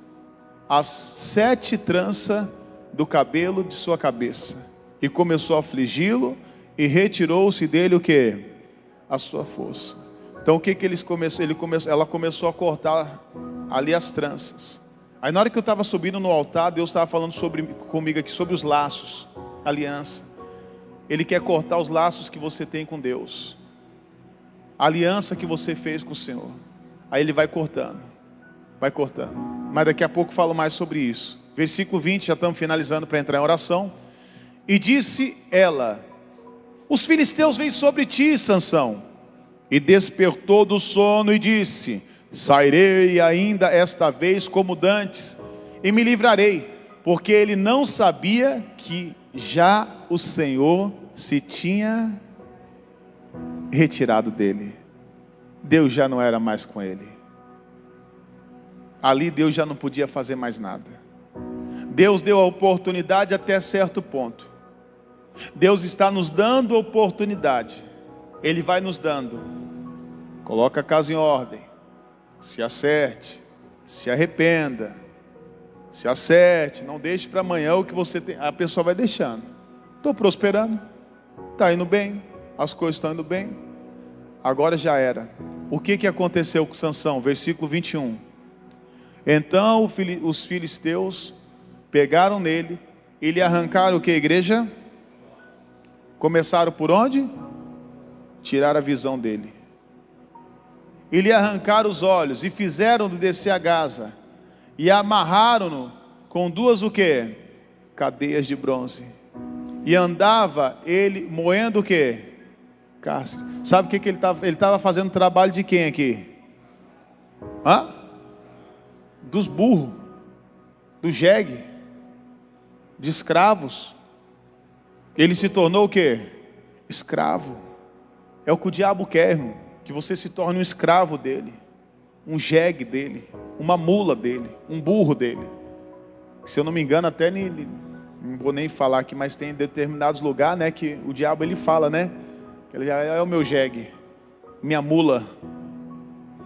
as 7 tranças do cabelo de sua cabeça. E começou a afligi-lo. E retirou-se dele o que? A sua força. Então o que eles começaram? Ela começou a cortar ali as tranças. Aí na hora que eu estava subindo no altar, Deus estava falando comigo aqui sobre os laços, aliança. Ele quer cortar os laços que você tem com Deus, a aliança que você fez com o Senhor. Aí Ele vai cortando, mas daqui a pouco falo mais sobre isso. Versículo 20, já estamos finalizando para entrar em oração. E disse ela: os filisteus vêm sobre ti, Sansão. E despertou do sono e disse: sairei ainda esta vez como dantes, e me livrarei, porque ele não sabia que já o Senhor se tinha retirado dele. Deus já não era mais com ele. Ali Deus já não podia fazer mais nada. Deus deu a oportunidade até certo ponto. Deus está nos dando oportunidade. Ele vai nos dando. Coloca a casa em ordem, se acerte, se arrependa, se acerte, não deixe para amanhã o que você tem. A pessoa vai deixando. Estou prosperando, está indo bem, as coisas estão indo bem, agora já era. O que aconteceu com Sansão? Versículo 21. Então os filisteus pegaram nele e lhe arrancaram o que, igreja? Começaram por onde? Tirar a visão dele. E lhe arrancaram os olhos, e fizeram-no descer a Gaza, e amarraram-no com duas o quê? Cadeias de bronze. E andava ele moendo o quê? Cárcere. Sabe o que ele estava? Ele estava fazendo trabalho de quem aqui? Dos burros, do jegue, de escravos. Ele se tornou o quê? Escravo. É o que o diabo quer, irmão. Que você se torne um escravo dele, um jegue dele, uma mula dele, um burro dele. Se eu não me engano, até não vou nem falar aqui, mas tem determinados lugares, né, que o diabo ele fala, né? Ele é o meu jegue, minha mula,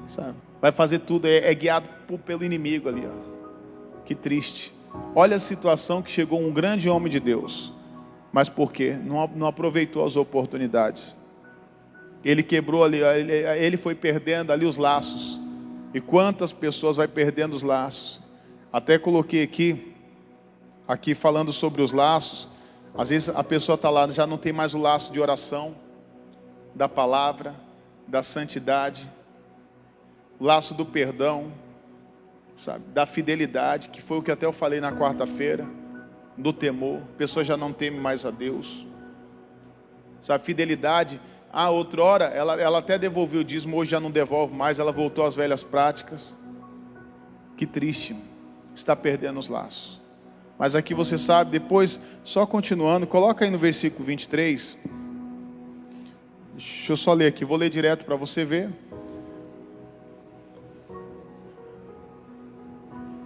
sabe? Vai fazer tudo, é guiado pelo inimigo ali, ó. Que triste. Olha a situação que chegou um grande homem de Deus, mas por quê? Não aproveitou as oportunidades. Ele quebrou ali, ele foi perdendo ali os laços. E quantas pessoas vai perdendo os laços? Até coloquei aqui falando sobre os laços. Às vezes a pessoa está lá, já não tem mais o laço de oração, da palavra, da santidade, o laço do perdão, sabe, da fidelidade, que foi o que até eu falei na quarta-feira, do temor. A pessoa já não teme mais a Deus, sabe, fidelidade. Outrora ela até devolveu o dízimo, hoje já não devolve mais, ela voltou às velhas práticas. Que triste, está perdendo os laços. Mas aqui você sabe, depois, só continuando, coloca aí no versículo 23. Deixa eu só ler aqui, vou ler direto para você ver.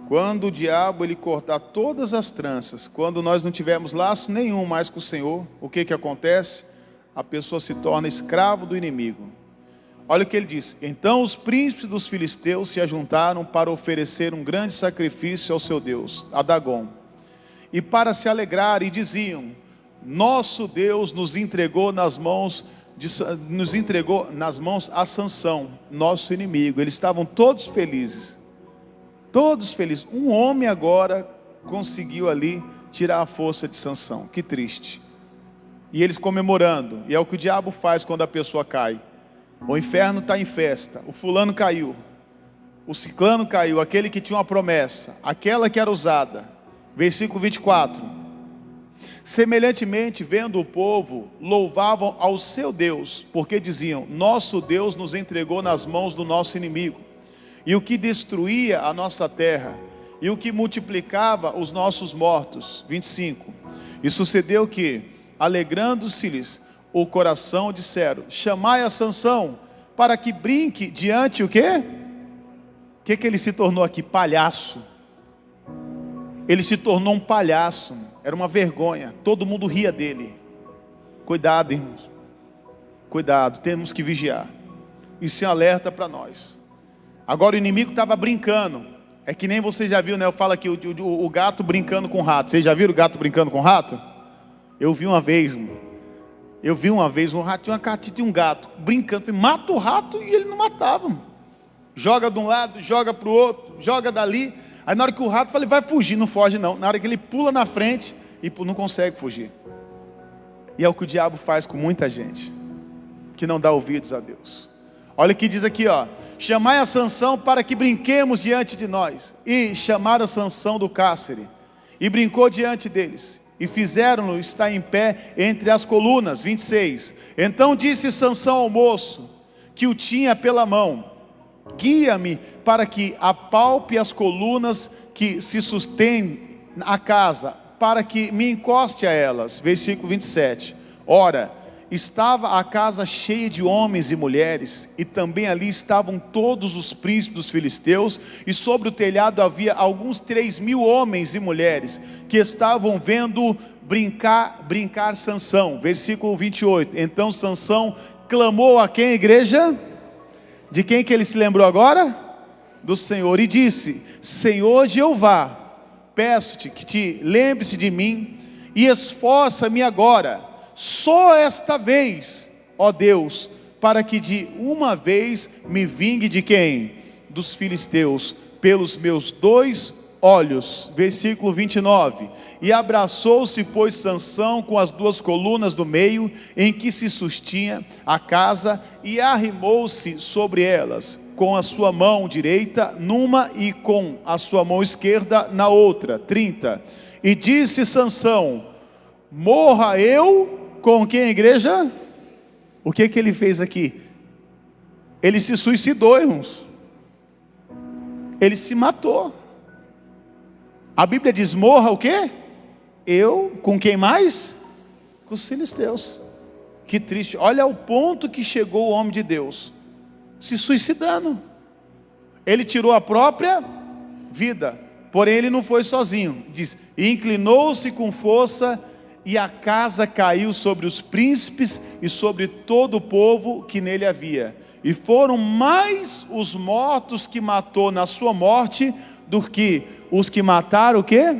Quando o diabo ele cortar todas as tranças, quando nós não tivermos laço nenhum mais com o Senhor, o que acontece? A pessoa se torna escravo do inimigo. Olha o que ele diz: então os príncipes dos filisteus se ajuntaram para oferecer um grande sacrifício ao seu Deus, a Dagom, e para se alegrar, e diziam: nosso Deus nos entregou nas mãos a Sansão, nosso inimigo. Eles estavam todos felizes, um homem agora conseguiu ali tirar a força de Sansão. Que triste. E eles comemorando, e é o que o diabo faz quando a pessoa cai. O inferno está em festa, o fulano caiu, o ciclano caiu, aquele que tinha uma promessa, aquela que era usada. Versículo 24. Semelhantemente, vendo o povo, louvavam ao seu Deus, porque diziam: nosso Deus nos entregou nas mãos do nosso inimigo, e o que destruía a nossa terra, e o que multiplicava os nossos mortos. 25. E sucedeu que, alegrando-se-lhes o coração, disseram: chamai a Sansão, para que brinque diante o quê? O que ele se tornou aqui? Palhaço. Ele se tornou um palhaço, era uma vergonha, todo mundo ria dele. Cuidado, irmãos, cuidado, temos que vigiar. Isso é alerta para nós. Agora o inimigo estava brincando, é que nem você já viu, né? Eu falo aqui, o gato brincando com o rato. Vocês já viram o gato brincando com o rato? Eu vi uma vez um rato, tinha um gato brincando, falei: mata o rato, e ele não matava. joga de um lado, joga para o outro, joga dali. Aí na hora que o rato fala, ele vai fugir, não foge não. Na hora que ele pula na frente, e não consegue fugir. E é o que o diabo faz com muita gente, que não dá ouvidos a Deus. Olha o que diz aqui, ó. Chamai a Sansão para que brinquemos diante de nós. E chamaram Sansão do cárcere, e brincou diante deles. E fizeram-no estar em pé entre as colunas. 26. Então disse Sansão ao moço, que o tinha pela mão: guia-me para que apalpe as colunas que se sustêm a casa, para que me encoste a elas. Versículo 27. Ora, estava a casa cheia de homens e mulheres, e também ali estavam todos os príncipes dos filisteus, e sobre o telhado havia alguns 3.000 homens e mulheres, que estavam vendo brincar Sansão. Versículo 28. Então Sansão clamou a quem, igreja? De quem que ele se lembrou agora? Do Senhor, e disse: Senhor Jeová, peço-te que te lembre-se de mim, e esforça-me agora, só esta vez, ó Deus, para que de uma vez me vingue de quem? Dos filisteus, pelos meus 2 olhos. Versículo 29. E abraçou-se, pois, Sansão com as 2 colunas do meio, em que se sustinha a casa, e arrimou-se sobre elas, com a sua mão direita numa, e com a sua mão esquerda na outra. 30. E disse Sansão: morra eu com quem, igreja? O que ele fez aqui? Ele se suicidou, irmãos. Ele se matou. A Bíblia diz: morra o quê? Eu, com quem mais? Com os filisteus. Que triste, olha o ponto que chegou o homem de Deus, se suicidando. Ele tirou a própria vida, porém ele não foi sozinho. Diz: inclinou-se com força, e a casa caiu sobre os príncipes e sobre todo o povo que nele havia. E foram mais os mortos que matou na sua morte, do que os que mataram o quê?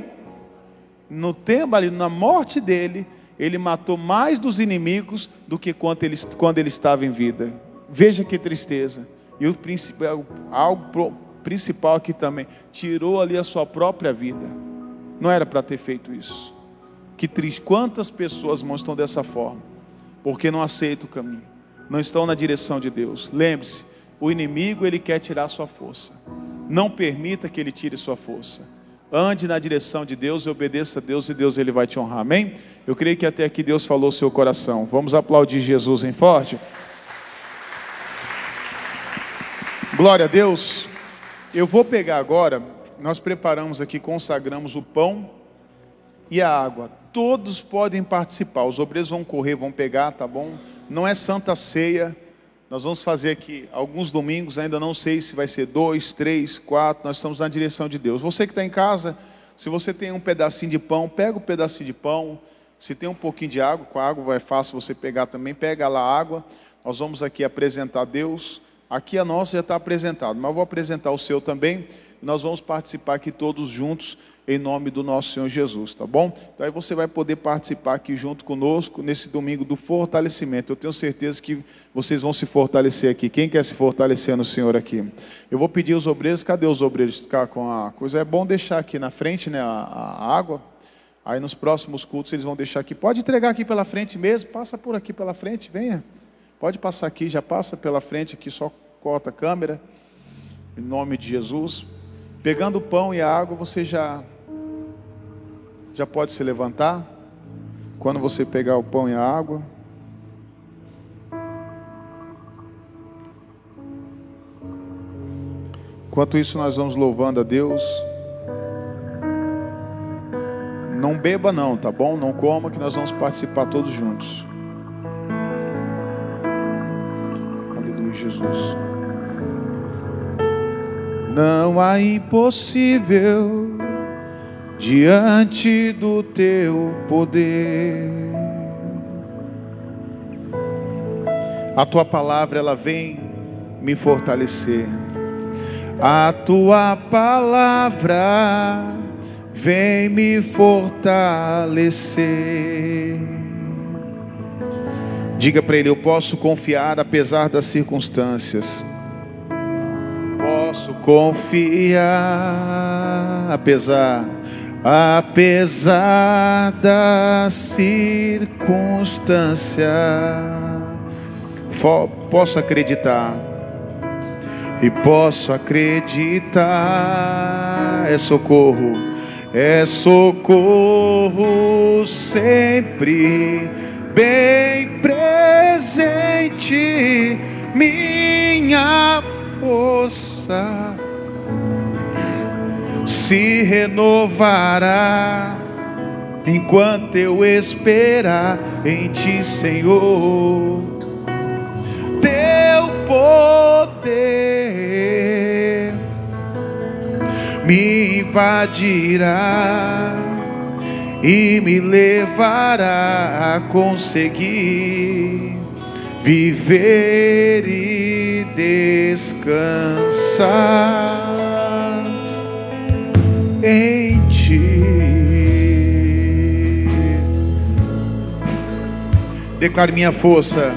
No tempo ali, na morte dele, ele matou mais dos inimigos do que quando ele estava em vida. Veja que tristeza. E o algo principal aqui também, tirou ali a sua própria vida. Não era para ter feito isso. Que triste, quantas pessoas estão dessa forma, porque não aceitam o caminho, não estão na direção de Deus. Lembre-se, o inimigo, ele quer tirar a sua força. Não permita que ele tire sua força. Ande na direção de Deus e obedeça a Deus, e Deus ele vai te honrar, amém? Eu creio que até aqui Deus falou o seu coração. Vamos aplaudir Jesus em forte? Glória a Deus. Eu vou pegar agora, nós preparamos aqui, consagramos o pão e a água. Todos podem participar, os obreiros vão correr, vão pegar, tá bom? Não é santa ceia, nós vamos fazer aqui alguns domingos, ainda não sei se vai ser 2, 3, 4, nós estamos na direção de Deus. Você que está em casa, se você tem um pedacinho de pão, pega o pedacinho de pão. Se tem um pouquinho de água, com a água é fácil você pegar também, pega lá a água. Nós vamos aqui apresentar a Deus. Aqui a nossa já está apresentado, mas eu vou apresentar o seu também. E nós vamos participar aqui todos juntos, em nome do nosso Senhor Jesus, tá bom? Então aí você vai poder participar aqui junto conosco, nesse domingo do fortalecimento. Eu tenho certeza que vocês vão se fortalecer aqui. Quem quer se fortalecer no Senhor aqui? Eu vou pedir aos obreiros, cadê os obreiros ficar com a coisa? É bom deixar aqui na frente, né, a água. Aí nos próximos cultos eles vão deixar aqui. Pode entregar aqui pela frente mesmo, passa por aqui pela frente, venha. Pode passar aqui, já passa pela frente aqui, só corta a câmera. Em nome de Jesus. Pegando o pão e a água, você já pode se levantar. Quando você pegar o pão e a água. Enquanto isso, nós vamos louvando a Deus. Não beba não, tá bom? Não coma, que nós vamos participar todos juntos. Aleluia, Jesus. Não há impossível diante do teu poder. A tua palavra, ela vem me fortalecer. A tua palavra vem me fortalecer. Diga para ele: eu posso confiar apesar das circunstâncias. posso confiar, apesar da circunstância. Posso acreditar. E posso acreditar. É socorro sempre bem presente. Minha força se renovará enquanto eu esperar em Ti, Senhor. Teu poder me invadirá e me levará a conseguir viver e descansar em Ti. Declare: minha força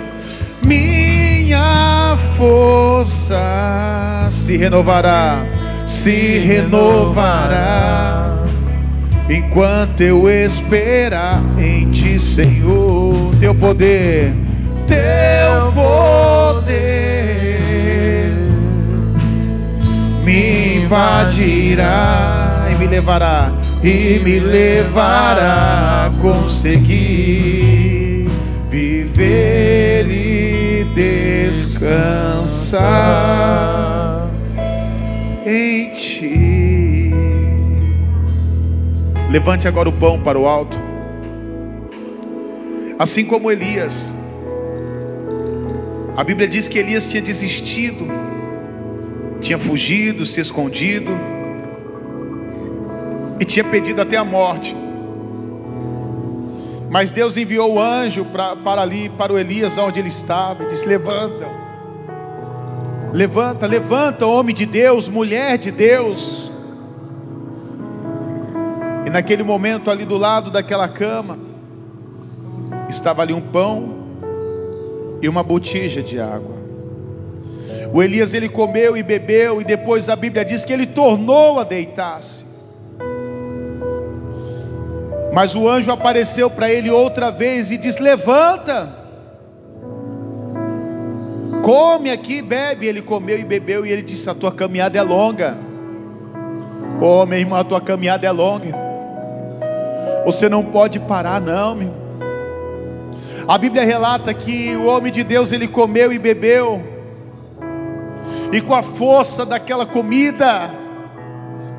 se renovará enquanto eu esperar em Ti, Senhor. Teu poder me invadirá e me levará a conseguir viver e descansar em Ti. Levante agora o pão para o alto. Assim como Elias, a Bíblia diz que Elias tinha desistido, tinha fugido, se escondido e tinha pedido até a morte. Mas Deus enviou o anjo para o Elias, onde ele estava, e disse: levanta, homem de Deus, mulher de Deus. E naquele momento, ali do lado daquela cama, estava ali um pão e uma botija de água. O Elias, ele comeu e bebeu, e depois a Bíblia diz que ele tornou a deitar-se. Mas o anjo apareceu para ele outra vez e disse: levanta, come aqui, bebe. Ele comeu e bebeu, e ele disse: a tua caminhada é longa. Oh, meu irmão, a tua caminhada é longa. Você não pode parar, não, meu. A Bíblia relata que o homem de Deus, ele comeu e bebeu, e com a força daquela comida,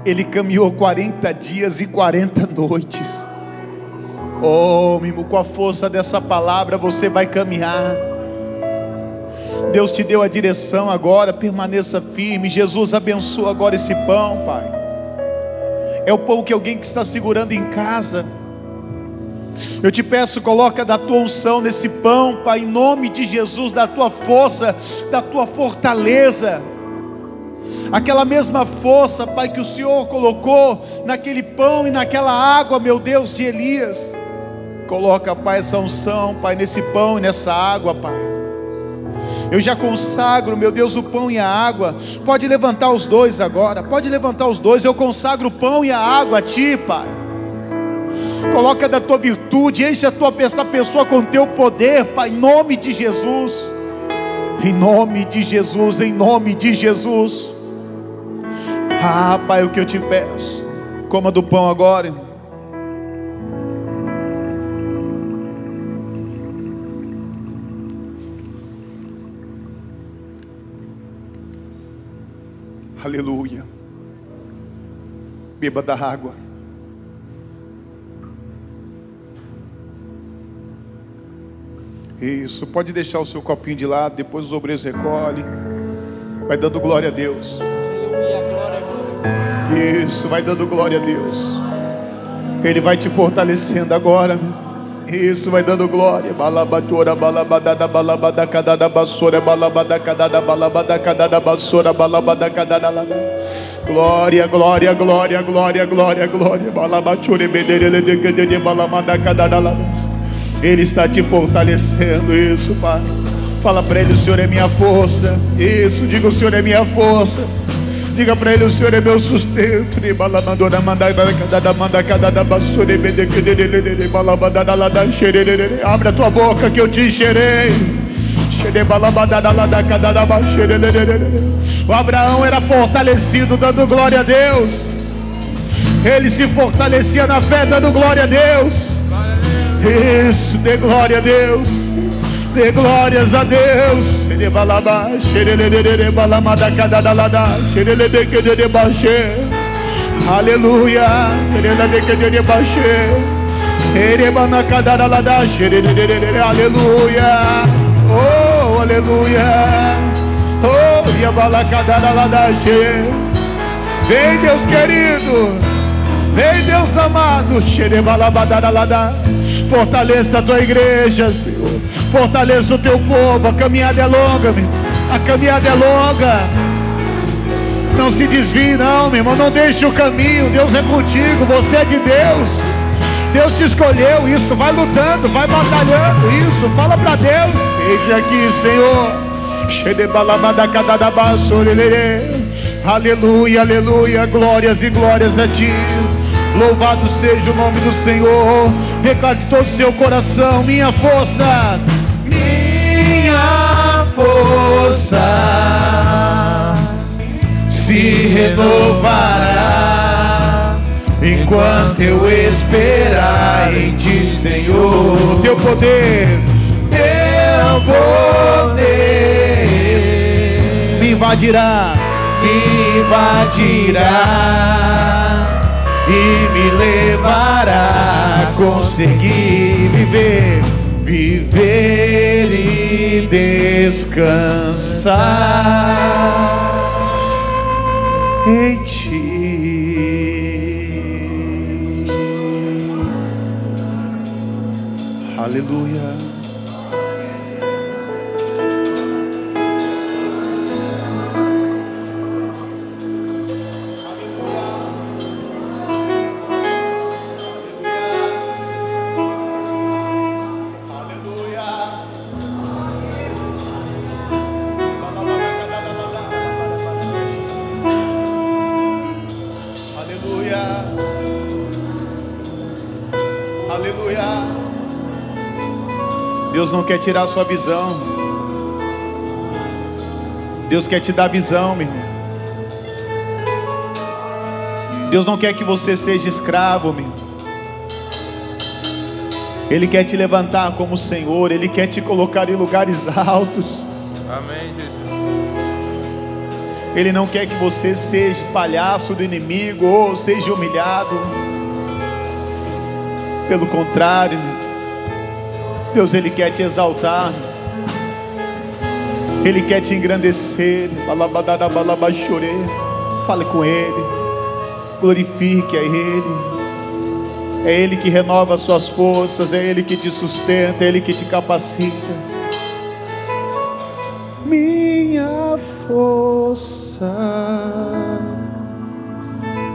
ele caminhou 40 dias e 40 noites. Oh, meu irmão, com a força dessa palavra você vai caminhar. Deus te deu a direção agora, permaneça firme. Jesus abençoa agora esse pão, Pai. É o pão que alguém que está segurando em casa. Eu te peço, coloca da tua unção nesse pão, Pai, em nome de Jesus, da tua força, da tua fortaleza. Aquela mesma força, Pai, que o Senhor colocou naquele pão e naquela água, meu Deus, de Elias. Coloca, Pai, essa unção, Pai, nesse pão e nessa água, Pai. Eu já consagro, meu Deus, o pão e a água. Pode levantar os dois agora, pode levantar os dois. Eu consagro o pão e a água a Ti, Pai. Coloca da tua virtude, enche essa pessoa com teu poder, Pai, em nome de Jesus. Em nome de Jesus, em nome de Jesus. Ah, Pai, o que eu te peço, coma do pão agora. Aleluia. Beba da água. Isso, pode deixar o seu copinho de lado, depois os obreiros recolhem. Vai dando glória a Deus. Isso, vai dando glória a Deus. Ele vai te fortalecendo agora. Isso, vai dando glória. Balabatora, balabadada, balabadacadada, basura, balabadacadada, balabadacadada, basura, balabadacadada. Glória, glória, glória, glória, glória, glória. Balabature, bedelele, decadele, balabadacadada. Ele está te fortalecendo. Isso, Pai. Fala para Ele: o Senhor é minha força. Isso, diga: o Senhor é minha força. Diga para ele: o Senhor é meu sustento. Abre a tua boca que eu te encherei. O Abraão era fortalecido dando glória a Deus. Ele se fortalecia na fé dando glória a Deus. Isso, dê glória a Deus. Dê glórias a Deus. Aleluia. Aleluia. Oh, aleluia. Oh, vem, Deus querido. Vem, Deus amado. Fortaleça a tua igreja, Senhor. Fortaleça o teu povo. A caminhada é longa, meu. A caminhada é longa. Não se desvie não, meu irmão. Não deixe o caminho. Deus é contigo. Você é de Deus. Deus te escolheu. Isso, vai lutando, vai batalhando. Isso, fala para Deus. Eis aqui, Senhor. Aleluia, aleluia. Glórias e glórias a ti. Louvado seja o nome do Senhor. Declare de todo o seu coração: minha força, minha força se renovará enquanto eu esperar em ti, Senhor. O teu poder, teu poder me invadirá, e me levará a conseguir viver e descansar em ti. Aleluia. Deus não quer tirar a sua visão. Deus quer te dar visão, meu irmão. Deus não quer que você seja escravo, meu irmão. Ele quer te levantar como Senhor. Ele quer te colocar em lugares altos. Amém, Jesus. Ele não quer que você seja palhaço do inimigo ou seja humilhado. Pelo contrário, Deus, Ele quer te exaltar. Ele quer te engrandecer. Fale com Ele. Glorifique a Ele. É Ele que renova as suas forças. É Ele que te sustenta. É Ele que te capacita. Minha força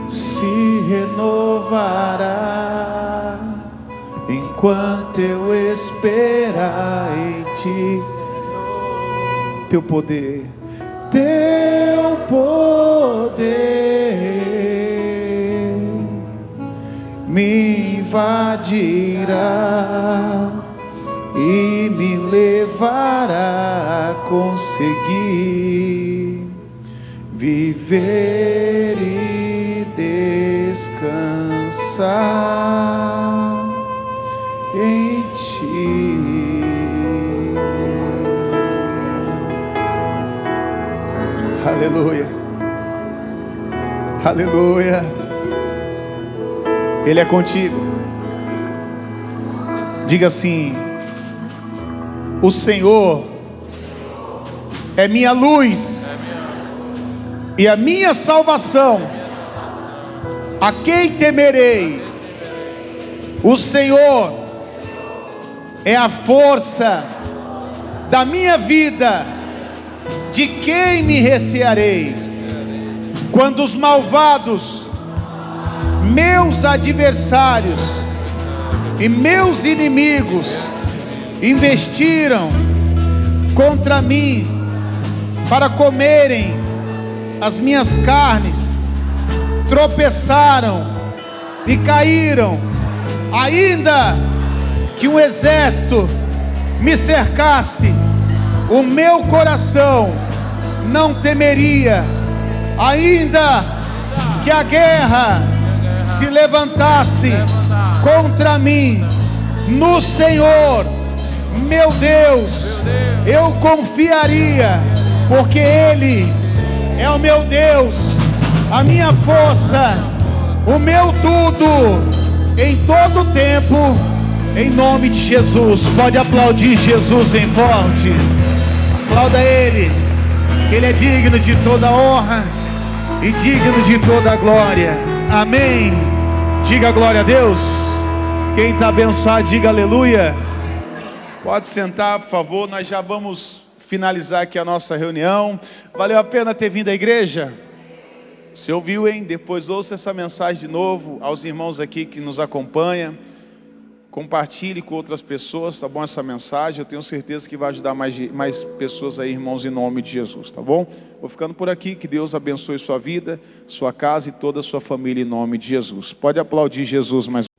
se renovará enquanto eu esperar em ti. Teu poder me invadirá e me levará a conseguir viver e descansar em ti. Aleluia, aleluia. Ele é contigo. Diga assim: o Senhor é minha luz e a minha salvação. A quem temerei? O Senhor é a força da minha vida. De quem me recearei? Quando os malvados, meus adversários e meus inimigos investiram contra mim para comerem as minhas carnes tropeçaram e caíram, ainda que um exército me cercasse, o meu coração não temeria, ainda que a guerra se levantasse contra mim, no Senhor, meu Deus, eu confiaria, porque Ele é o meu Deus, a minha força, o meu tudo, em todo tempo, em nome de Jesus. Pode aplaudir Jesus em forte. Aplauda Ele, Ele é digno de toda honra e digno de toda glória. Amém. Diga glória a Deus. Quem está abençoado, diga aleluia. Pode sentar, por favor. Nós já vamos finalizar aqui a nossa reunião. Valeu a pena ter vindo à igreja? Você ouviu, hein? Depois ouça essa mensagem de novo. Aos irmãos aqui que nos acompanham, compartilhe com outras pessoas, tá bom? Essa mensagem, eu tenho certeza que vai ajudar mais pessoas aí, irmãos, em nome de Jesus, tá bom? Vou ficando por aqui, que Deus abençoe sua vida, sua casa e toda a sua família em nome de Jesus. Pode aplaudir Jesus mais